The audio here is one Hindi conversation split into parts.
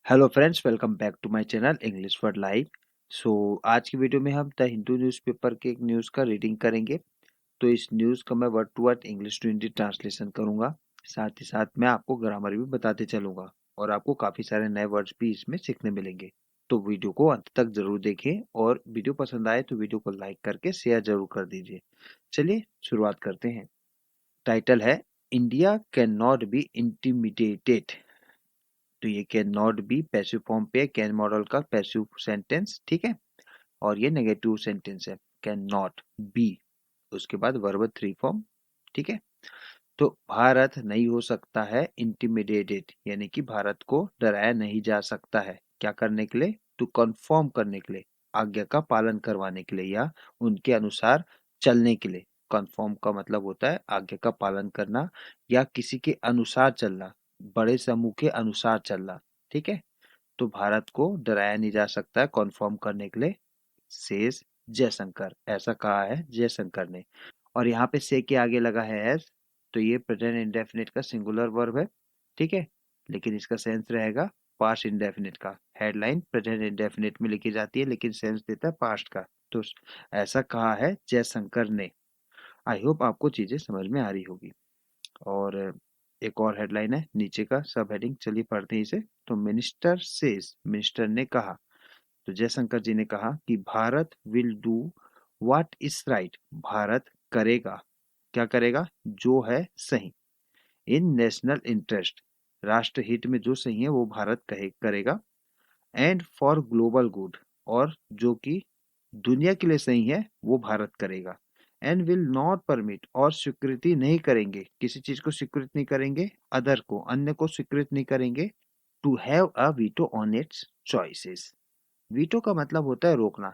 Hello friends, welcome back to my channel English word live. आज की वीडियो में हम द हिंदू न्यूज़पेपर के एक न्यूज़ का रीडिंग करेंगे। तो इस न्यूज़ का मैं word to word English to Hindi translation करूंगा। साथ ही साथ मैं आपको ग्रामर भी बताते चलूंगा और आपको काफ़ी सारे नए वर्ड्स भी इसमें सीखने मिलेंगे। तो वीडियो को अंत तक जरूर देखें और वीडियो पसंद आए तो वीडियो को लाइक करके शेयर जरूर कर दीजिए। चलिए शुरुआत करते हैं। टाइटल है, India can not be intimidated. तो ये can not be passive form पे, कैन मॉडल का पैसिव सेंटेंस, ठीक है। और ये नेगेटिव सेंटेंस है, कैन नॉट बी, उसके बाद वर्ब थ्री फॉर्म, ठीक है। तो भारत नहीं हो सकता है इंटिमिडेटेड, यानी कि भारत को डराया नहीं जा सकता है। क्या करने के लिए? टू कंफर्म करने के लिए, आज्ञा का पालन करवाने के लिए या उनके अनुसार चलने के लिए। कंफर्म का मतलब होता है आज्ञा का पालन करना या किसी के अनुसार चलना, बड़े समूह के अनुसार चलना, ठीक है। तो भारत को डराया नहीं जा सकता है कंफर्म करने के लिए, सेज जयशंकर, ऐसा कहा है जयशंकर ने। और यहाँ पे से के आगे लगा है एस, तो ये प्रेजेंट इंडेफिनिट का सिंगुलर वर्ब है, ठीक है। लेकिन इसका सेंस रहेगा पास्ट इंडेफिनिट का। हेडलाइन प्रेजेंट इंडेफिनिट में लिखी जाती है लेकिन सेंस देता है पास्ट का। तो ऐसा कहा है जयशंकर ने। आई होप आपको चीजें समझ में आ रही होगी। और एक और हेडलाइन है नीचे का सब हेडिंग, चलिए पढ़ते हैं इसे। तो मिनिस्टर सेज, मिनिस्टर ने कहा, तो जयशंकर जी ने कहा कि Bharat will do what is right, Bharat करेगा, क्या करेगा? जो है सही। इन नेशनल इंटरेस्ट, राष्ट्र हित में जो सही है वो भारत करेगा। एंड फॉर ग्लोबल गुड, और जो कि दुनिया के लिए सही है वो भारत करेगा। एंड विल नॉट परमिट, और स्वीकृति नहीं करेंगे, किसी चीज को स्वीकृत नहीं करेंगे, अदर को, अन्य को स्वीकृत नहीं करेंगे, to have a veto on its choices. Veto का मतलब होता है रोकना।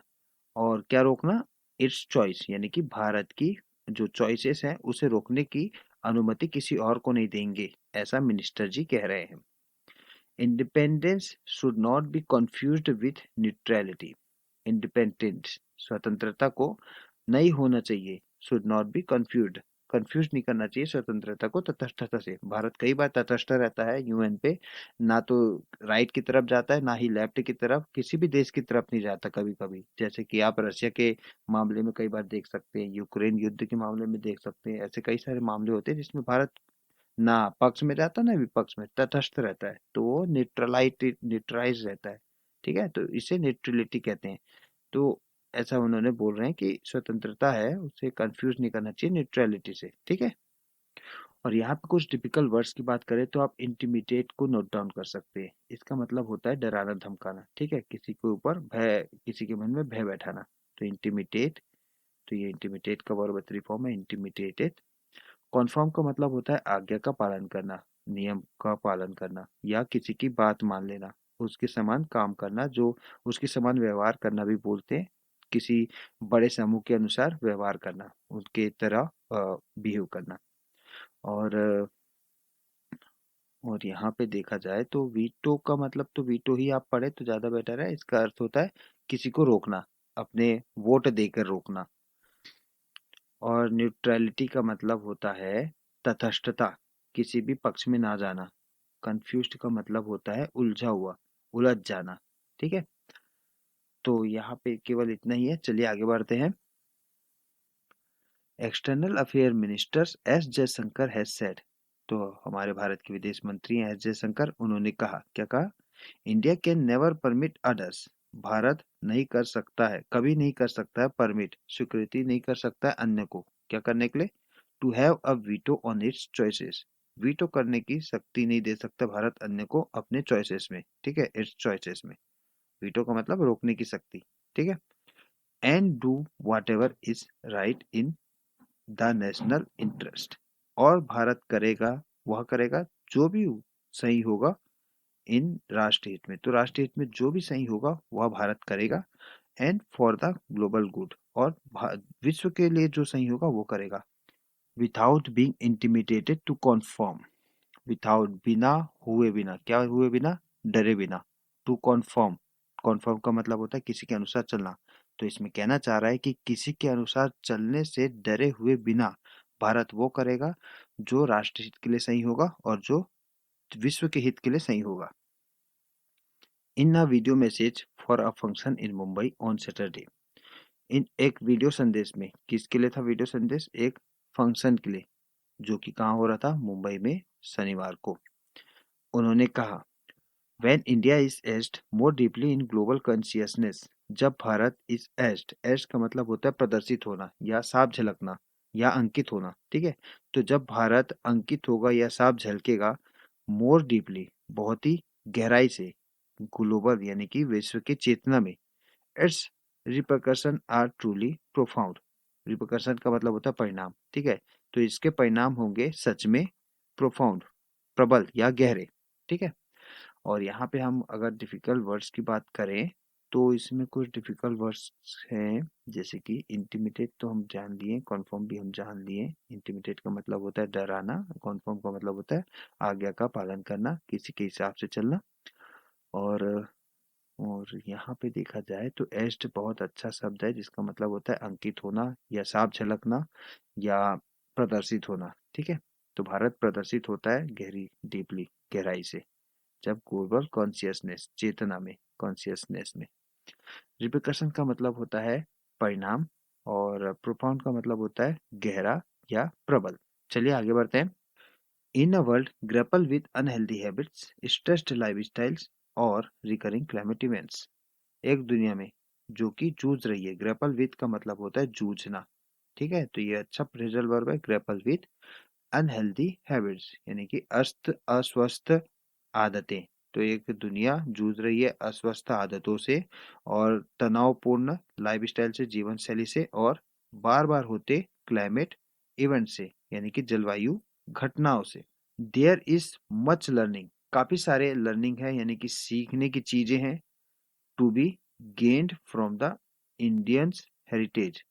और क्या रोकना? इट्स चॉइस, यानी कि भारत की जो चॉइसेस हैं उसे रोकने की अनुमति किसी और को नहीं देंगे, ऐसा मिनिस्टर जी कह रहे हैं। Independence should not be confused with neutrality. Independence, स्वतंत्रता को नहीं होना चाहिए, should not be confused, confuse नहीं करना चाहिए स्वतंत्रता को तटस्थता से। भारत कई बार तटस्थ रहता है यूएन पे, ना तो राइट की तरफ जाता है ना ही लेफ्ट की तरफ, किसी भी देश की तरफ नहीं जाता कभी कभी। जैसे कि आप रशिया के मामले में कई बार देख सकते हैं, यूक्रेन युद्ध के मामले में देख सकते हैं, ऐसे कई सारे मामले होते हैं जिसमें भारत ना पक्ष में रहता ना विपक्ष में, तटस्थ रहता है, तो वो न्यूट्रलाइज रहता है, ठीक है। तो इसे न्यूट्रलिटी कहते हैं। तो ऐसा उन्होंने बोल रहे हैं कि स्वतंत्रता है उसे कंफ्यूज नहीं करना चाहिए न्यूट्रलिटी से, ठीक है। और यहाँ पे कुछ टिपिकल वर्ड्स की बात करें तो आप इंटिमिडेट को नोट डाउन कर सकते हैं। इसका मतलब होता है डराना धमकाना, ठीक है, किसी के ऊपर भय, किसी के मन में भय बैठाना। तो इंटिमिडेट, तो ये इंटिमिडेट का वर्ब थ्री फॉर्म है, इंटिमिडेटेड। कॉन्फर्म का मतलब होता है आज्ञा का पालन करना, नियम का पालन करना या किसी की बात मान लेना, उसके समान काम करना, जो उसके समान व्यवहार करना भी बोलते हैं। किसी बड़े समूह के अनुसार व्यवहार करना, उनके तरह बिहेव करना। और यहाँ पे देखा जाए तो वीटो का मतलब, तो वीटो ही आप पढ़े तो ज्यादा बेटर है। इसका अर्थ होता है किसी को रोकना, अपने वोट देकर रोकना। और न्यूट्रलिटी का मतलब होता है तटस्थता, किसी भी पक्ष में ना जाना। कंफ्यूज्ड का मतलब होता है उलझा हुआ, उलझ जाना, ठीक है। तो यहाँ पे केवल इतना ही है, चलिए आगे बढ़ते हैं। External affair ministers S Jaishankar has said, तो हमारे भारत के विदेश मंत्री हैं एस जयशंकर, उन्होंने कहा, क्या कहा? India can never permit others, Bharat नहीं कर सकता है, कभी नहीं कर सकता है, परमिट स्वीकृति नहीं कर सकता है अन्य को, क्या करने के लिए? To have a veto on its choices, veto करने की शक्ति नहीं दे सकता भारत अन्य को अपने चॉइसेस में, ठीक है, इट्स चॉइसेस में। वीटो का मतलब रोकने की शक्ति, ठीक है। And do what ever is right in the national interest, और भारत करेगा, वह करेगा जो भी सही होगा इन राष्ट्र हित में, तो राष्ट्र हित में जो भी सही होगा वह भारत करेगा। And for the global good, और विश्व के लिए जो सही होगा वो करेगा। Without being intimidated to conform, without, बिना हुए, बिना, क्या हुए बिना? डरे बिना। टू कॉन्फर्म, कॉन्फर्म का मतलब होता है किसी के अनुसार चलना। तो इसमें कहना चाह रहा है कि किसी के अनुसार चलने से डरे हुए बिना भारत वो करेगा जो राष्ट्र हित के लिए सही होगा और जो विश्व के हित के लिए सही होगा। In a video message for a function in Mumbai on Saturday. इन एक वीडियो संदेश में, किसके लिए था वीडियो संदेश? एक फंक्शन के लिए, जो कि कहाँ हो रहा था? मुंबई में शनिवार को। उन्होंने कहा, When India is etched more deeply in global consciousness, जब भारत is etched का मतलब होता है प्रदर्शित होना या साफ झलकना या अंकित होना, ठीक है? तो जब भारत अंकित होगा या साफ झलकेगा, more deeply, बहुत ही गहराई से, ग्लोबल यानी कि विश्व की चेतना में, its repercussion are truly profound। repercussion का मतलब होता है परिणाम, ठीक है? तो इसके परिणाम होंगे सच में profound, प्रबल या गहरे, ठीक है? और यहाँ पे हम अगर डिफिकल्ट वर्ड्स की बात करें तो इसमें कुछ डिफिकल्ट वर्ड्स हैं, जैसे कि इंटिमिडेट तो हम जान लिए, कॉन्फर्म भी हम जान लिए। इंटिमिडेट का मतलब होता है डराना, कॉन्फर्म का मतलब होता है आज्ञा का पालन करना, किसी के हिसाब से चलना। और यहाँ पे देखा जाए तो एस्ट बहुत अच्छा शब्द है, जिसका मतलब होता है अंकित होना या साफ झलकना या प्रदर्शित होना, ठीक है? तो भारत प्रदर्शित होता है गहरी, डीपली, गहराई से, जब ग्लोबल कॉन्शियसनेस, चेतना में, कॉन्शियसनेस में। रिpercussion का मतलब होता है परिणाम और प्रोफाउंड का मतलब होता है गहरा या प्रबल। चलिए आगे बढ़ते हैं। In a world grapple with unhealthy habits, stressed lifestyles और रिकरिंग क्लाइमेट इवेंट्स। एक दुनिया में जो कि जूझ रही है, ग्रेपल विद का मतलब होता है जूझना, ठीक है? तो ये अच्छा फ्रेजल वर्ब है, ग्रेपल विद अनहेल्दी हैबिट्स यानी कि अस्वस्थ आदतें। तो एक दुनिया जूझ रही है अस्वस्थ आदतों से और तनावपूर्ण लाइफस्टाइल से, जीवन शैली से, और बार बार होते क्लाइमेट इवेंट से यानी कि जलवायु घटनाओं से। देयर इज मच लर्निंग, काफी सारे लर्निंग है यानी कि सीखने की चीजें हैं, to be gained from the Indians heritage,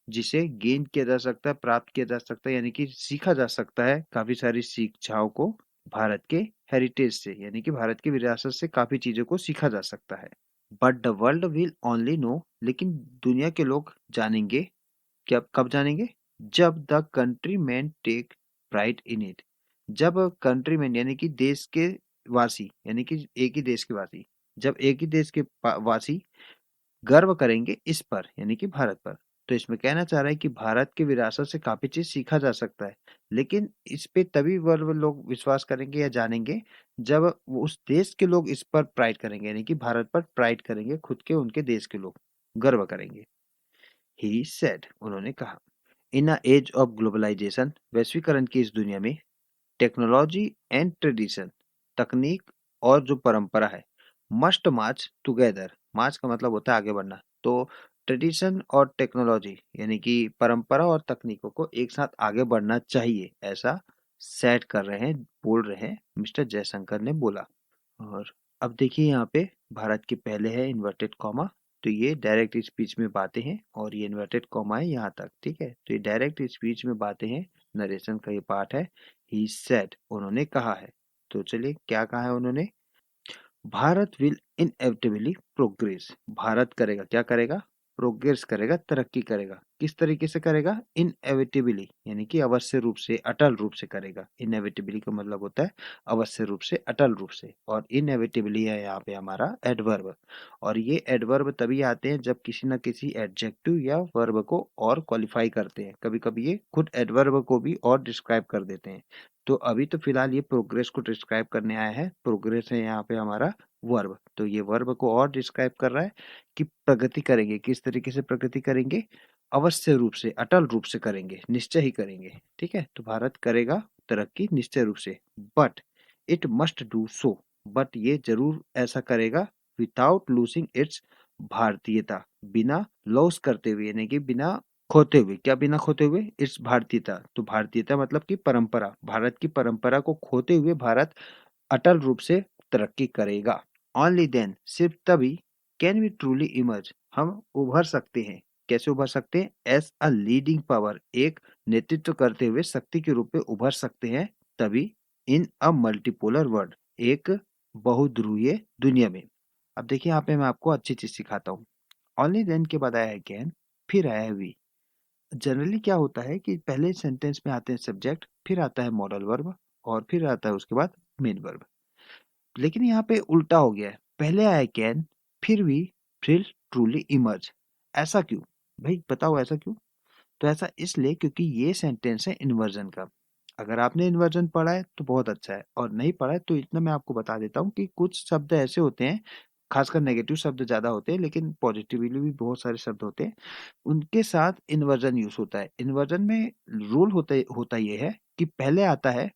जिसे गेन किया जा सकता है, प्राप्त किया जा सकता है, यानी कि सीखा जा सकता है काफी सारी शिक्षाओं को भारत के हेरिटेज से, यानी कि भारत की विरासत से काफी चीजों को सीखा जा सकता है। But the world will only know, लेकिन दुनिया के लोग जानेंगे, क्या कब जानेंगे? जब the country man take pride in it, जब कंट्री मैन यानी कि देश के वासी, यानी कि एक ही देश के वासी, जब एक ही देश के वासी गर्व करेंगे इस पर यानी कि भारत पर। तो इसमें कहना चाह रहा है कि भारत की विरासत से काफी चीज सीखा जा सकता है, लेकिन इस पे तभी वर्व लोग विश्वास करेंगे या जानेंगे जब वो उस देश के लोग इस पर प्राइड करेंगे, यानी कि भारत पर प्राइड करेंगे, खुद के उनके देश के लोग गर्व करेंगे। ही सेड, उन्होंने कहा, इन अ एज ऑफ ग्लोबलाइजेशन, वैश्वीकरण की इस दुनिया में, टेक्नोलॉजी एंड ट्रेडिशन, तकनीक और जो परंपरा है, मस्ट मार्च टुगेदर, मार्च का मतलब होता है आगे बढ़ना, तो ट्रेडिशन और टेक्नोलॉजी यानी कि परंपरा और तकनीकों को एक साथ आगे बढ़ना चाहिए, ऐसा सेट कर रहे हैं, बोल रहे हैं मिस्टर जयशंकर ने बोला। और अब देखिए यहाँ पे भारत के पहले है इन्वर्टेड कॉमा, तो ये डायरेक्ट स्पीच में बातें हैं और ये इन्वर्टेड कॉमा है यहाँ तक, ठीक है? तो ये डायरेक्ट स्पीच में बातें हैं, नरेशन का ये पार्ट है। ही सेड, उन्होंने कहा है। तो चलिए क्या कहा है उन्होंने? Bharat will inevitably progress, Bharat करेगा, क्या करेगा? प्रोग्रेस करेगा, तरक्की करेगा। किस तरीके से करेगा? इनएविटेबली यानी कि अवश्य रूप से, अटल रूप से करेगा। इनएविटेबली का मतलब होता है अवश्य रूप से, अटल रूप से, और इनएविटेबली है यहाँ पे हमारा एडवर्ब। और ये एडवर्ब तभी आते हैं जब किसी न किसी एडजेक्टिव या वर्ब को और क्वालिफाई करते हैं। कभी कभी ये खुद एडवर्ब को भी और डिस्क्राइब कर देते हैं। तो अभी तो फिलहाल ये प्रोग्रेस को डिस्क्राइब करने आया है, प्रोग्रेस है यहाँ पे हमारा वर्ब, तो ये वर्ब को और डिस्क्राइब कर रहा है कि प्रगति करेंगे, किस तरीके से प्रगति करेंगे? अवश्य रूप से, अटल रूप से करेंगे, निश्चय ही करेंगे, ठीक है? तो भारत करेगा तरक्की निश्चय रूप से, but it must do so, but ये जरूर ऐसा करेगा विदाउट लूजिंग इट्स भारतीयता, बिना लॉस करते हुए, यानी कि बिना खोते हुए, क्या बिना खोते हुए? इट्स भारतीयता, तो भारतीयता मतलब कि परंपरा, भारत की परंपरा को खोते हुए भारत अटल रूप से तरक्की करेगा। ओनली देन, सिर्फ तभी, कैन वी ट्रूली इमर्ज, हम उभर सकते हैं। कैसे उभर सकते हैं? एज अ लीडिंग पावर, एक नेतृत्व करते हुए शक्ति के रूप में उभर सकते हैं तभी, इन अ मल्टीपोलर वर्ल्ड, एक बहुध्रुवीय दुनिया में। अब देखिए यहाँ पे मैं आपको अच्छी चीज सिखाता हूँ। ओनली देन के बाद आया है कैन, फिर आया है वी। जनरली क्या होता है कि पहले सेंटेंस में आते हैं सब्जेक्ट, फिर आता है मॉडल वर्ब और फिर आता है उसके बाद मेन वर्ब। लेकिन यहाँ पे उल्टा हो गया है, पहले आया कैन, फिर वी विल ट्रूली इमर्ज। ऐसा क्यों? भाई बताओ ऐसा क्यों? तो ऐसा इसलिए क्योंकि ये सेंटेंस है इन्वर्जन का। अगर आपने इन्वर्जन पढ़ा है तो बहुत अच्छा है, और नहीं पढ़ा है तो इतना मैं आपको बता देता हूँ कि कुछ शब्द ऐसे होते हैं, खासकर नेगेटिव शब्द ज्यादा होते हैं, लेकिन पॉजिटिवली भी बहुत सारे शब्द होते हैं, उनके साथ इन्वर्जन यूज होता है। इन्वर्जन में रूल होता ये है कि पहले आता है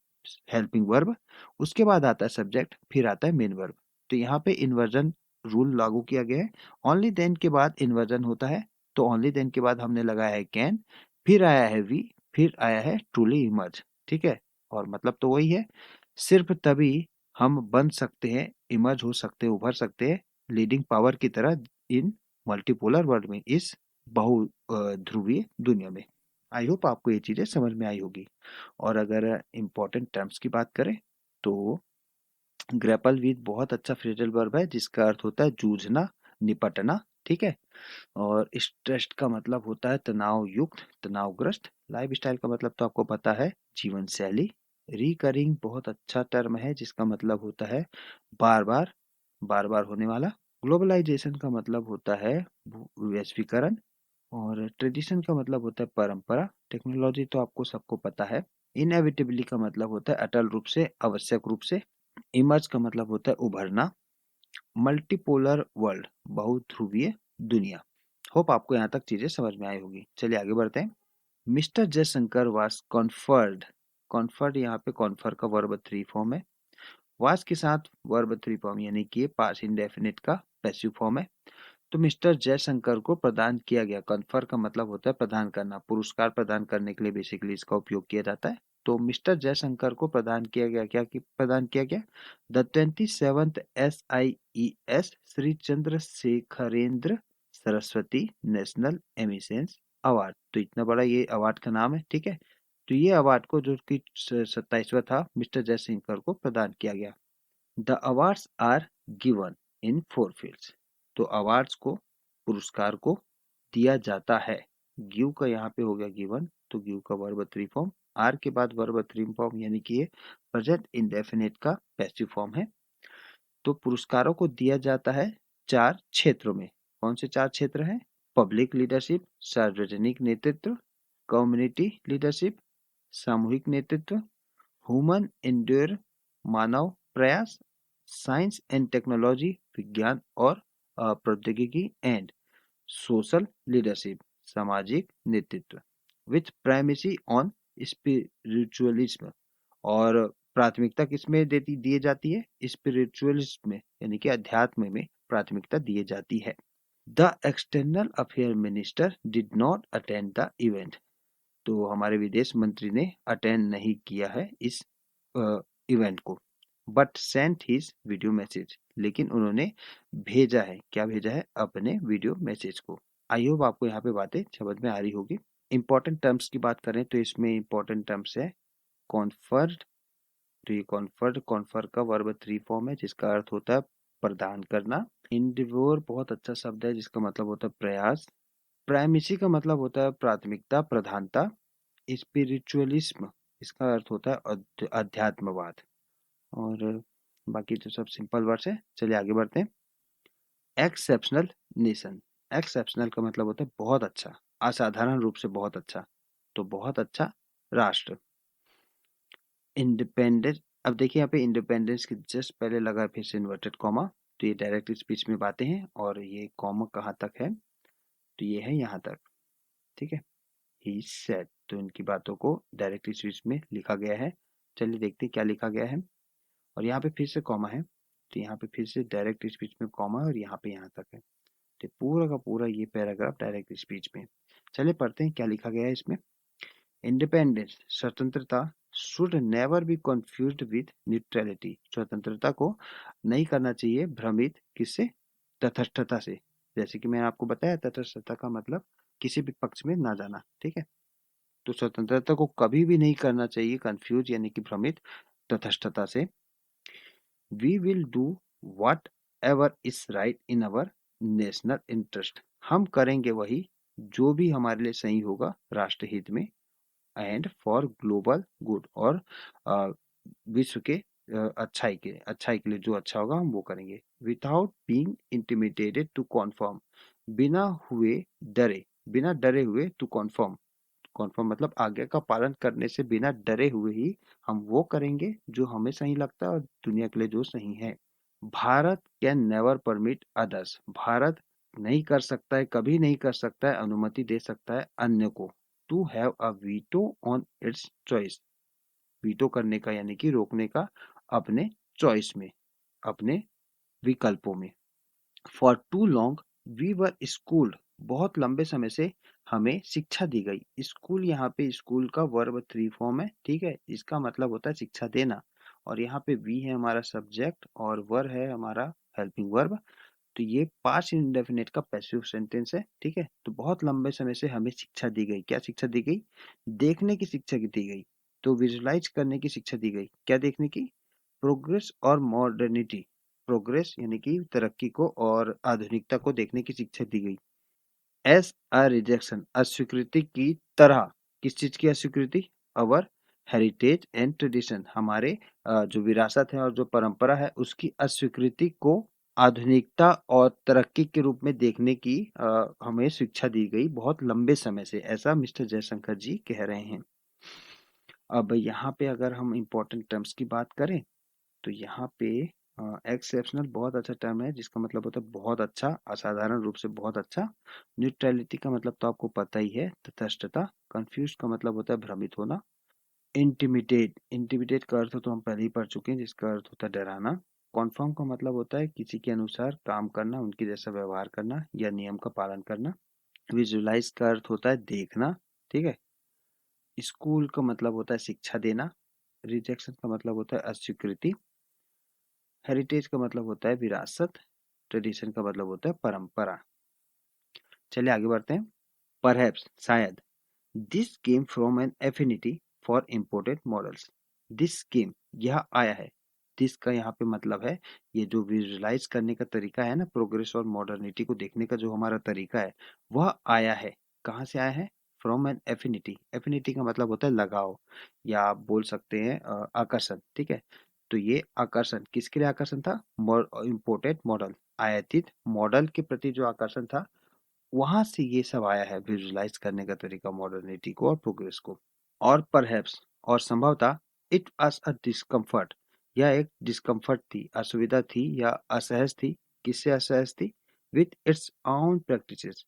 हेल्पिंग वर्ब, उसके बाद आता है सब्जेक्ट, फिर आता है मेन वर्ब। तो यहाँ पे इन्वर्जन रूल लागू किया गया है। ओनली देन के बाद इन्वर्जन होता है, तो ओनली देन के बाद हमने लगाया है कैन, फिर आया है वी, फिर आया है ट्रूली इमर्ज। ठीक है, और मतलब तो वही है, सिर्फ तभी हम बन सकते हैं, इमर्ज हो सकते हैं, उभर सकते हैं लीडिंग पावर की तरह इन मल्टीपोलर वर्ल्ड में, इस बहु ध्रुवीय दुनिया में। आई होप आपको ये चीजें समझ में आई होगी। और अगर इम्पोर्टेंट टर्म्स की बात करें तो ग्रैपल विद बहुत अच्छा फ्रेजल वर्ब है, जिसका अर्थ होता है जूझना, निपटना। ठीक है, और स्ट्रेस्ड का मतलब होता है तनाव युक्त, तनावग्रस्त। लाइफ स्टाइल का मतलब तो आपको पता है, जीवन शैली। रिकरिंग बहुत अच्छा टर्म है, जिसका मतलब होता है बार बार, बार बार होने वाला। ग्लोबलाइजेशन का मतलब होता है वैश्वीकरण। और ट्रेडिशन का मतलब होता है परंपरा। टेक्नोलॉजी तो आपको सबको पता है। इनएविटेबली का मतलब होता है अटल रूप से, आवश्यक रूप से। इमर्ज का मतलब होता है उभरना। मल्टीपोलर वर्ल्ड, बहुध्रुवीय दुनिया। होप आपको यहाँ तक चीजें समझ में आई होगी। चलिए आगे बढ़ते हैं। Mister Jaishankar was conferred. Conferred यहाँ पे कॉन्फर का वर्ब थ्री फॉर्म है। वाज के साथ वर्ब थ्री फॉर्म यानी कि पास इंडेफिनिट का पैसिव फॉर्म है। तो मिस्टर जयशंकर को प्रदान किया गया, कन्फर का मतलब होता है प्रदान करना, पुरस्कार प्रदान करने के लिए बेसिकली इसका उपयोग किया जाता है। तो मिस्टर जयशंकर को प्रदान किया गया, क्या कि प्रदान किया गया, the 27th SIES Shri Chandrasekharendra Saraswati national eminence award. तो इतना बड़ा ये अवार्ड का नाम है। ठीक है, तो ये अवार्ड को जो कि 27वां था, मिस्टर जयशंकर को प्रदान किया गया। The awards are given in four fields. तो अवार्ड्स को, पुरस्कार को दिया जाता है। गिव का यहाँ पे हो गया गिवन, तो गिव का वर्ब थ्री फॉर्म, आर के बाद वर्ब थ्री फॉर्म यानी कि ये प्रेजेंट इंडेफिनिट का पैसिव फॉर्म है। तो पुरस्कारों को दिया जाता है चार क्षेत्रों में। कौन से चार क्षेत्र हैं? पब्लिक लीडरशिप, सार्वजनिक नेतृत्व, कम्युनिटी लीडरशिप, सामूहिक नेतृत्व, ह्यूमन एंड्योर, मानव प्रयास, साइंस एंड टेक्नोलॉजी, विज्ञान और प्रौद्योगिकी, एंड सोशल लीडरशिप, सामाजिक नेतृत्व, विथ प्राइमेसी ऑन स्पिरिचुअलिज्म। और प्राथमिकता किसमें देती दिए जाती है? स्पिरिचुअलिज्म में, यानी कि अध्यात्म में प्राथमिकता दी जाती है। The external affair minister did not attend the event. तो हमारे विदेश मंत्री ने अटेंड नहीं किया है इस इवेंट को। But sent his video message, लेकिन उन्होंने भेजा है, क्या भेजा है? अपने वीडियो मैसेज को। आई होप आपको यहाँ पे बातें समझ में आ रही होगी। इंपॉर्टेंट टर्म्स की बात करें तो इसमें इंपॉर्टेंट टर्म्स है कॉन्फर्ड। तो ये कॉन्फर्ड, कॉन्फर का वर्ब थ्री फॉर्म है, जिसका अर्थ होता है प्रदान करना। इंडिवोर बहुत अच्छा शब्द है, जिसका मतलब होता है प्रयास। प्राइमेसी का मतलब होता है प्राथमिकता, प्रधानता। स्पिरिचुअलिज्म, इसका अर्थ होता है अध्यात्मवाद। और बाकी तो सब सिंपल वर्ड्स है। चलिए आगे बढ़ते हैं। Exceptional nation. एक्सेप्शनल का मतलब होता है बहुत अच्छा, असाधारण रूप से बहुत अच्छा। तो बहुत अच्छा राष्ट्र। इंडिपेंडेंस, अब देखिए यहाँ पे इंडिपेंडेंस के जस्ट पहले लगा है फिर से इन्वर्टेड कॉमा। तो ये डायरेक्ट स्पीच में बातें हैं, और ये कॉमा कहाँ तक है? तो ये है यहाँ तक। ठीक है, ही सेड, तो इनकी बातों को डायरेक्ट स्पीच में लिखा गया है। चलिए देखते हैं क्या लिखा गया है। और यहाँ पे फिर से कॉमा है, तो यहाँ पे फिर से डायरेक्ट स्पीच में कॉमा है, और यहाँ पे यहाँ तक है। तो पूरा का पूरा ये पैराग्राफ डायरेक्ट स्पीच में। चलिए पढ़ते हैं क्या लिखा गया है इसमें। इंडिपेंडेंस, स्वतंत्रता, should never be confused with neutrality. स्वतंत्रता को नहीं करना चाहिए भ्रमित किससे? तटस्थता से। जैसे कि मैंने आपको बताया, तटस्थता का मतलब किसी भी पक्ष में ना जाना। ठीक है, तो स्वतंत्रता को कभी भी नहीं करना चाहिए कंफ्यूज यानी कि भ्रमित तटस्थता से। We will do whatever is right in our national interest. हम करेंगे वही जो भी हमारे लिए सही होगा राष्ट्र हित में। एंड फॉर ग्लोबल गुड, और विश्व के अच्छाई के लिए जो अच्छा होगा हम वो करेंगे। Without being intimidated to conform, बिना बिना डरे हुए टू कॉन्फर्म। कॉन्फर्म मतलब आज्ञा का पालन करने से बिना डरे हुए ही हम वो करेंगे जो हमें सही लगता है और दुनिया के लिए जो सही है। Bharat can never permit others, Bharat नहीं कर सकता है, कभी नहीं कर सकता है, अनुमति दे सकता है अन्य को, to have a veto on its choice, veto करने का यानी कि रोकने का अपने चॉइस में, अपने विकल्पों में। For too long we were schooled, बहुत लंबे समय से हमें शिक्षा दी गई। स्कूल यहाँ पे स्कूल का वर्ब थ्री फॉर्म है, ठीक है, इसका मतलब होता है शिक्षा देना। और यहाँ पे वी है हमारा सब्जेक्ट और वर है हमारा हेल्पिंग वर्ब। तो ये पास्ट इंडेफिनिट का पैसिव सेंटेंस है, ठीक है। तो बहुत लंबे समय से हमें शिक्षा दी गई। क्या शिक्षा दी गई? देखने की शिक्षा दी गई। तो विजुलाइज करने की शिक्षा दी गई। क्या देखने की? प्रोग्रेस और मॉडर्निटी, प्रोग्रेस यानी कि तरक्की को और आधुनिकता को देखने की शिक्षा दी गई। एस अ रिजेक्शन, अस्वीकृति की तरह। किस चीज की अस्वीकृति? अवर हेरिटेज एंड ट्रेडिशन, हमारे जो विरासत है और जो परंपरा है उसकी अस्वीकृति को आधुनिकता और तरक्की के रूप में देखने की हमें शिक्षा दी गई बहुत लंबे समय से, ऐसा मिस्टर जयशंकर जी कह रहे हैं। अब यहाँ पे अगर हम इम्पोर्टेंट टर्म्स की बात करें तो यहाँ पे एक्सेप्शनल बहुत अच्छा टर्म है जिसका मतलब होता है बहुत अच्छा, असाधारण रूप से बहुत अच्छा। न्यूट्रलिटी का मतलब तो आपको पता ही है, तटस्थता। कंफ्यूज का मतलब होता है भ्रमित होना। इंटिमिडेट, इंटिमिडेट का अर्थ तो हम पहले ही पढ़ चुके हैं जिसका अर्थ होता है डराना। कॉन्फर्म का मतलब होता है किसी के अनुसार काम करना, उनके जैसा व्यवहार करना या नियम का पालन करना। विजुलाइज का अर्थ होता है देखना, ठीक है। स्कूल का मतलब होता है शिक्षा देना। रिजेक्शन का मतलब होता है अस्वीकृति। हेरिटेज का मतलब होता है विरासत। ट्रेडिशन का मतलब होता है परंपरा। चलिए आगे बढ़ते हैं। परहैप्स, शायद। This came from N affinity for imported models. This came, यह आया है। दिस का यहाँ पे मतलब है ये जो विजुलाइज करने का तरीका है ना, प्रोग्रेस और मॉडर्निटी को देखने का जो हमारा तरीका है वह आया है। कहाँ से आया है? From N affinity. एफिनिटी का मतलब होता है लगाव या आप बोल सकते हैं आकर्षण, ठीक है। तो ये आकर्षण किसके लिए आकर्षण था? इम्पोर्टेड मॉडल, आयातित मॉडल के प्रति जो आकर्षण था वहां से ये सब आया है, विजुलाइज करने का तरीका मॉडर्निटी को और प्रोग्रेस को। और परहैप्स, और संभवतः इट वाज अ डिस्कम्फर्ट, यह एक डिस्कम्फर्ट थी, असुविधा थी या असहज थी। किससे असहज थी? विथ इट्स ओन प्रैक्टिसेस,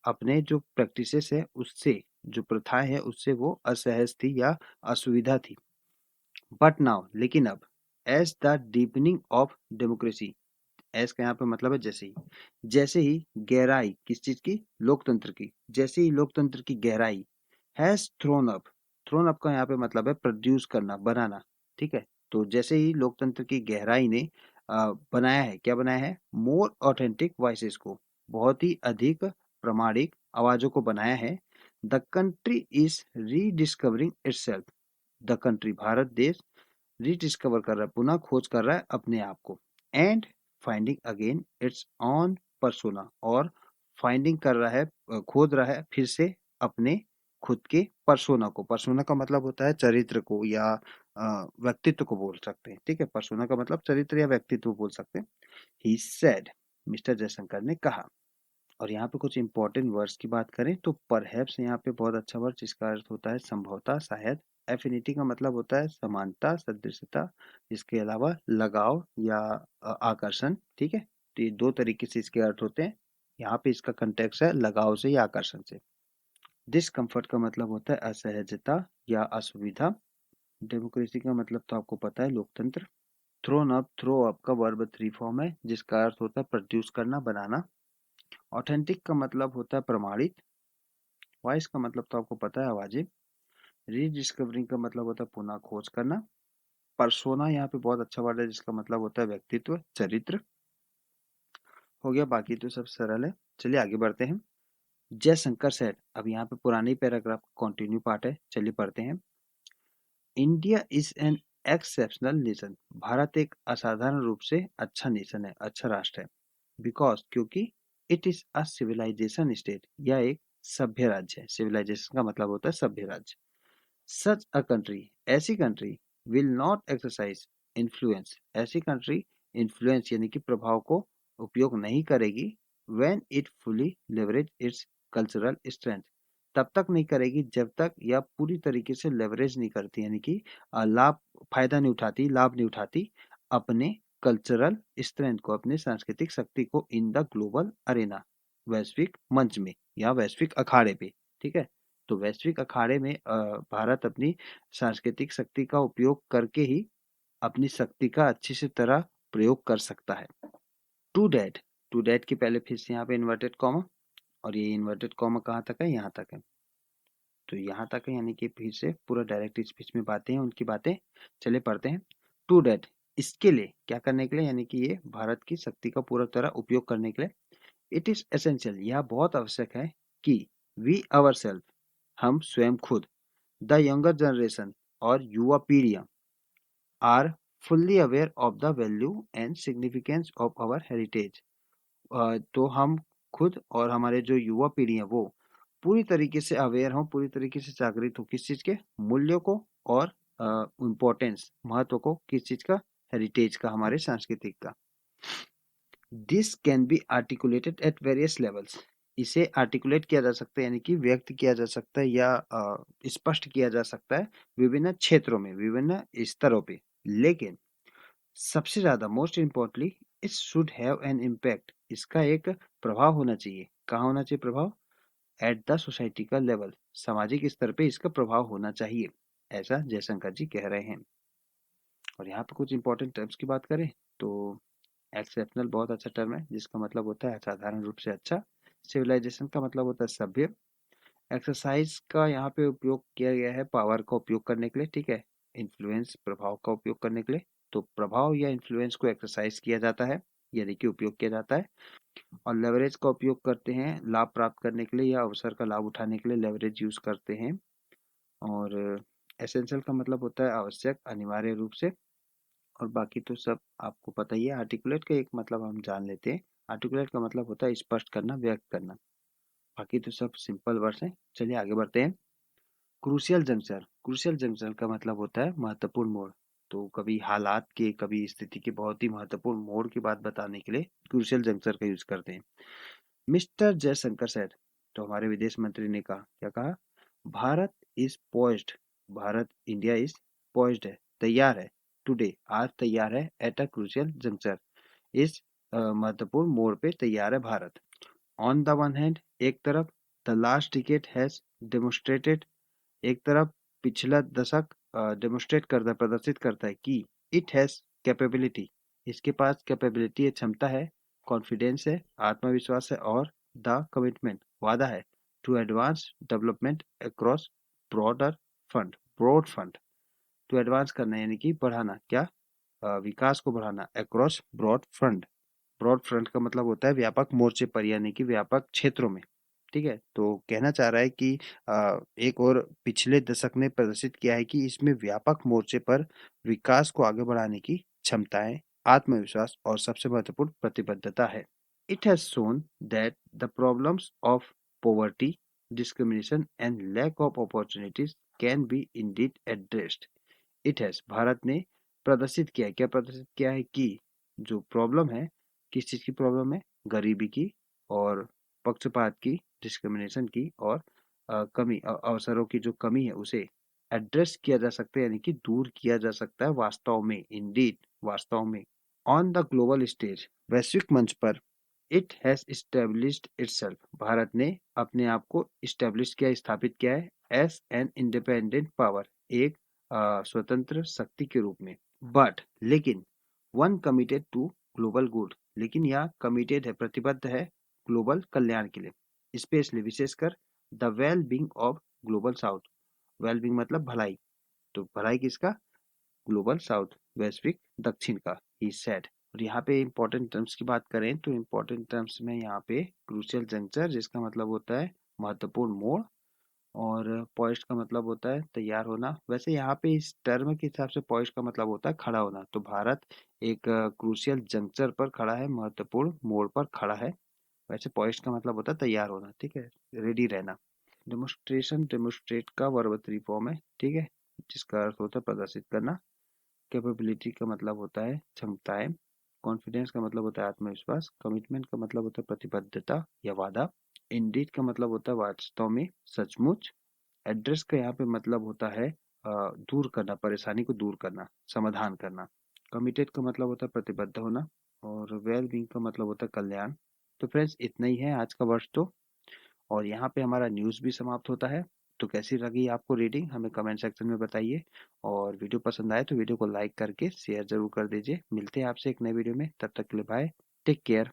अपने जो प्रैक्टिसेस है उससे, जो प्रथाएं हैं उससे वो असहज थी या असुविधा थी। बट नाउ, लेकिन अब, as the deepening of democracy, as का यहाँ पे मतलब है जैसे ही गहराई किस चीज की? लोकतंत्र की। जैसे ही लोकतंत्र की गहराई हैज थ्रोन अप का यहाँ पे मतलब है प्रोड्यूस करना, बनाना, ठीक है। तो जैसे ही लोकतंत्र की गहराई ने बनाया है, क्या बनाया है? मोर ऑथेंटिक वॉइसेस को, बहुत ही अधिक प्रामाणिक आवाजों को बनाया है। The country is rediscovering itself, the country Bharat देश रीडिस्कवर कर रहा है, पुनः खोज कर रहा है अपने आप को। And finding again it's on persona, और फाइंडिंग कर रहा है, खोज रहा है फिर से अपने खुद के पर्सोना को। पर्सोना का मतलब होता है चरित्र को या व्यक्तित्व को बोल सकते हैं, ठीक है। पर्सोना का मतलब चरित्र या व्यक्तित्व बोल सकते हैं। ही सेड, मिस्टर जयशंकर ने कहा। और यहाँ पे कुछ इंपॉर्टेंट वर्ड्स की बात करें तो परहैप्स यहाँ पे बहुत अच्छा वर्ड जिसका अर्थ होता है संभवतः, शायद। एफिनिटी का मतलब होता है समानता, सदृशता, इसके अलावा लगाव या आकर्षण, ठीक है। तो ये दो तरीके से इसके अर्थ होते हैं। यहाँ पे इसका कंटेक्स्ट है लगाव से या आकर्षण से। डिस्कम्फर्ट का मतलब होता है असहजता या असुविधा। डेमोक्रेसी का मतलब तो आपको पता है, लोकतंत्र। थ्रो अप का वर्ब थ्री फॉर्म है जिसका अर्थ होता है प्रोड्यूस करना, बनाना। ऑथेंटिक का मतलब होता है प्रमाणित। वॉइस का मतलब तो आपको पता है, आवाजें। रीडिस्कवरिंग का मतलब होता है पुनः खोज करना। पर्सोना यहाँ पे बहुत अच्छा वर्ड है जिसका मतलब होता है व्यक्तित्व, चरित्र। हो गया, बाकी तो सब सरल है। चलिए आगे बढ़ते हैं। जयशंकर सेठ, अब यहाँ पे पुरानी पैराग्राफ कंटिन्यू पार्ट है, चलिए पढ़ते हैं। India is an exceptional nation, Bharat एक असाधारण रूप से अच्छा नेशन है, अच्छा राष्ट्र है। बिकॉज, क्योंकि it is a civilisation state, यह एक सभ्य राज्य है। सिविलाइजेशन का मतलब होता है सभ्य राज्य। सच अ कंट्री, ऐसी country will not exercise influence, ऐसी कंट्री इन्फ्लुएंस यानी कि प्रभाव को उपयोग नहीं करेगी when it fully leverage it's cultural strength, तब तक नहीं करेगी जब तक यह पूरी तरीके से लेवरेज नहीं करती, यानी कि फायदा नहीं उठाती, लाभ नहीं उठाती अपने कल्चरल स्ट्रेंथ को, अपने सांस्कृतिक शक्ति को इन द ग्लोबल अरेना, वैश्विक मंच में या वैश्विक अखाड़े पे। ठीक है, तो वैश्विक अखाड़े में भारत अपनी सांस्कृतिक शक्ति का उपयोग करके ही अपनी शक्ति का अच्छी से तरह प्रयोग कर सकता है। टू डैट, टू डैट के पहले फिर से यहाँ पे इन्वर्टेड कॉमा, और ये इन्वर्टेड कॉमा कहाँ तक है, यहाँ तक है, तो यहाँ तक है, यानी कि फिर से पूरा डायरेक्ट स्पीच में बातें हैं, उनकी बातें चले पढ़ते हैं। टू डैट, इसके लिए क्या करने के लिए, यानी कि ये भारत की शक्ति का पूरा तरह उपयोग करने के लिए, इट इज एसेंशियल, यह बहुत आवश्यक है कि वी आवर सेल्फ, हम स्वयं खुद, द यंगर जनरेशन और युवा पीढ़ियां, are fully aware of the value and significance of our heritage, तो हम खुद और हमारे जो युवा पीढ़ी है वो पूरी तरीके से अवेयर हो, पूरी तरीके से जागृत हो किस चीज के मूल्यों को और इम्पोर्टेंस, महत्व को, किस चीज का, हेरिटेज का, हमारे सांस्कृतिक का। This can be articulated at various levels, इसे आर्टिकुलेट किया जा सकता है, यानी कि व्यक्त किया जा सकता है या स्पष्ट किया जा सकता है विभिन्न क्षेत्रों में, विभिन्न स्तरों पे, लेकिन सबसे ज्यादा most importantly it should have an impact, इसका एक प्रभाव होना चाहिए। कहाँ होना चाहिए प्रभाव, एट द सोसाइटी का लेवल, सामाजिक स्तर पे इसका प्रभाव होना चाहिए, ऐसा जयशंकर जी कह रहे हैं। और यहाँ पे कुछ इंपॉर्टेंट टर्म्स की बात करें तो एक्सेप्शनल बहुत अच्छा टर्म है, जिसका मतलब होता है असाधारण रूप से अच्छा। सिविलाइजेशन का मतलब होता है सभ्य। एक्सरसाइज का यहाँ पे उपयोग किया गया है पावर का उपयोग करने के लिए, ठीक है। इन्फ्लुएंस, प्रभाव का उपयोग करने के लिए, तो प्रभाव या इन्फ्लुएंस को एक्सरसाइज किया जाता है, यानी कि उपयोग किया जाता है। और लेवरेज का उपयोग करते हैं लाभ प्राप्त करने के लिए या अवसर का लाभ उठाने के लिए लेवरेज यूज करते हैं। और एसेंशियल का मतलब होता है आवश्यक, अनिवार्य रूप से। और बाकी तो सब आपको पता ही है। आर्टिकुलेट का एक मतलब हम जान लेते हैं। आर्टिकुलेट का मतलब होता है स्पष्ट करना, व्यक्त करना। बाकी तो सब सिंपल वर्ड्स हैं। चलिए आगे बढ़ते हैं। क्रूशियल जंक्शन, क्रूशियल जंक्शन का मतलब होता है महत्वपूर्ण मोड़। तो कभी हालात के, कभी स्थिति के बहुत ही महत्वपूर्ण मोड़ की बात बताने के लिए क्रूशियल जंक्शन का यूज करते हैं। मिस्टर जयशंकर सेड, तो हमारे विदेश मंत्री ने कहा, क्या कहा, Bharat is poised, Bharat, India is poised है, तैयार है, टुडे, आज तैयार है, एट अ क्रूशियल जंक्चर, इस महत्वपूर्ण मोड़ पे तैयार है Bharat. On the one hand, एक तरफ, the last decade has demonstrated, एक तरफ पिछला दशक डेमोस्ट्रेट करता है, प्रदर्शित करता है कि इट हैज कैपेबिलिटी, इसके पास कैपेबिलिटी है, क्षमता है, कॉन्फिडेंस है, आत्मविश्वास है, और द कमिटमेंट, वादा है, to advance development across broader front, broad front, to advance करना यानी कि बढ़ाना, क्या, विकास को बढ़ाना, across broad front, broad front का मतलब होता है व्यापक मोर्चे पर, यानी कि व्यापक क्षेत्रों में। ठीक है, तो कहना चाह रहा है कि एक और पिछले दशक ने प्रदर्शित किया है कि इसमें व्यापक मोर्चे पर विकास को आगे बढ़ाने की क्षमताएं, आत्मविश्वास और सबसे महत्वपूर्ण प्रतिबद्धता है। It has shown that the problems of poverty, discrimination and lack of opportunities can be indeed addressed. It has, Bharat ने प्रदर्शित किया है, क्या प्रदर्शित किया है कि जो प्रॉब्लम है, किस चीज की प्रॉब्लम है, गरीबी की और पक्षपात की, डिस्क्रिमिनेशन की और कमी, अवसरों की जो कमी है उसे एड्रेस किया जा सकता है, यानी कि दूर किया जा सकता है वास्तव में, इंडीड, वास्तव में। ऑन द ग्लोबल स्टेज, वैश्विक मंच पर, it has established itself, Bharat ने अपने आप को इस्टेब्लिश किया, स्थापित किया है, एज एन इंडिपेंडेंट पावर, एक स्वतंत्र शक्ति के रूप में। बट, लेकिन, one committed to global good, लेकिन यह कमिटेड है, प्रतिबद्ध है ग्लोबल कल्याण के लिए, स्पेशली, विशेषकर, the well being of global south, well being मतलब भलाई, तो भलाई किसका, ग्लोबल साउथ, वैश्विक दक्षिण का, ही सेड। और यहाँ पे इंपॉर्टेंट टर्म्स की बात करें तो इंपॉर्टेंट टर्म्स में यहाँ पे क्रूशियल जंक्चर, जिसका मतलब होता है महत्वपूर्ण मोड़, और पॉइस्ट का मतलब होता है तैयार होना। वैसे यहाँ पे इस टर्म के हिसाब से पॉइस्ट का मतलब होता है खड़ा होना, तो भारत एक क्रूशियल जंक्चर पर खड़ा है, महत्वपूर्ण मोड़ पर खड़ा है। वैसे पॉइस्ट का मतलब होता है तैयार होना, ठीक है, रेडी रहना। डेमोस्ट्रेशन, डेमोस्ट्रेट का वर्ब थ्री फॉर्म है, ठीक है, जिसका अर्थ होता है प्रदर्शित करना। कैपेबिलिटी का मतलब होता है क्षमताएं, कॉन्फिडेंस का मतलब होता है आत्मविश्वास, कमिटमेंट का मतलब होता है प्रतिबद्धता या वादा, इंडीड का मतलब होता है वास्तव में, सचमुच, एड्रेस का यहाँ पे मतलब होता है दूर करना, परेशानी को दूर करना, समाधान करना, कमिटेड का मतलब होता है प्रतिबद्ध होना, और वेल बीइंग का मतलब होता है कल्याण। तो फ्रेंड्स इतना ही है आज का वर्ष तो, और यहाँ पे हमारा न्यूज़ भी समाप्त होता है। तो कैसी लगी आपको रीडिंग हमें कमेंट सेक्शन में बताइए, और वीडियो पसंद आए तो वीडियो को लाइक करके शेयर जरूर कर दीजिए। मिलते हैं आपसे एक नए वीडियो में, तब तक के लिए बाय, टेक केयर।